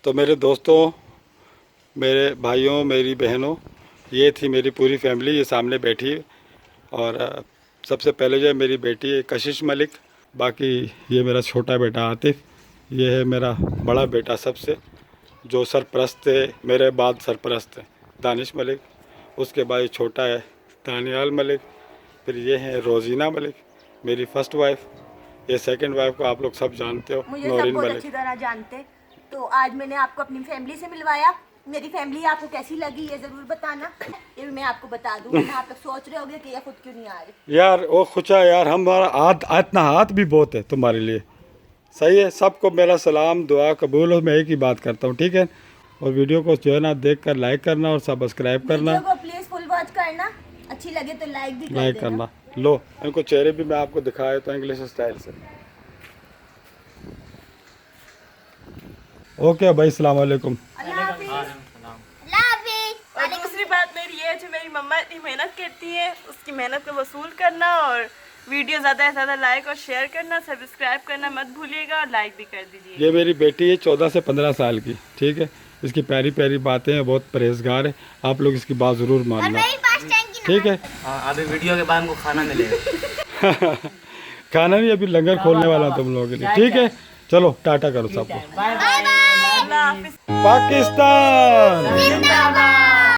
तो मेरे दोस्तों, मेरे भाइयों, मेरी बहनों, ये थी मेरी पूरी फैमिली, ये सामने बैठी है। और सबसे पहले जो है मेरी बेटी है कशिश मलिक, बाकी ये मेरा छोटा बेटा आतिफ, ये है मेरा बड़ा बेटा सबसे जो सरपरस्त है, मेरे बाद सरपरस्त है दानिश मलिक, उसके बाद ये छोटा है दानियाल मलिक, फिर ये है रोजीना मलिक मेरी फ़र्स्ट वाइफ, ये सेकंड वाइफ को आप लोग सब जानते हो, मुझे सब नौरीन बहुत मलिक। अच्छी तरह जानते। तो आज मैंने आपको अपनी फैमिली से मिलवाया। मेरी फैमिली आपको कैसी लगी ये ज़रूर बताना, ये भी मैं आपको बता दूँ। आप लोग सोच रहे होंगे कि ये खुद क्यों नहीं आ रही। यार ओ खुचा यार, हमारा इतना हाथ भी बहुत है तुम्हारे लिए। सही है, सबको मेरा सलाम दुआ कबूल हो। मैं एक ही बात करता हूँ, ठीक है। और वीडियो को जो है ना देख कर लाइक करना और सब्सक्राइब करना, वीडियो को प्लीज फुल वॉच करना, अच्छी लगे तो लाइक भी कर लाइक देना। करना। लो इनको चेहरे भी मैं आपको दिखाया तो इंग्लिश स्टाइल से। ओके भाई, अस्सलाम वालेकुम। अल्लाह हाफिज़। और दूसरी बात मेरी ये है, जो मेरी मम्मा इतनी मेहनत करती है उसकी मेहनत को वसूल करना, और वीडियो ज़्यादा से ज़्यादा लाइक और शेयर करना, सब्सक्राइब करना मत भूलिएगा और लाइक भी कर दीजिए। ये मेरी बेटी है 14 से 15 साल की, ठीक है। इसकी प्यारी प्यारी बातें हैं, बहुत परहेजगार है। आप लोग इसकी बात ज़रूर मानना, ठीक है। अभी वीडियो के बाद हमको खाना मिलेगा। खाना नहीं, अभी लंगर खोलने वाला हूं तुम लोगों के लिए, ठीक है। चलो टाटा करो सबको। अल्लाह हाफिज़। पाकिस्तान जिंदाबाद।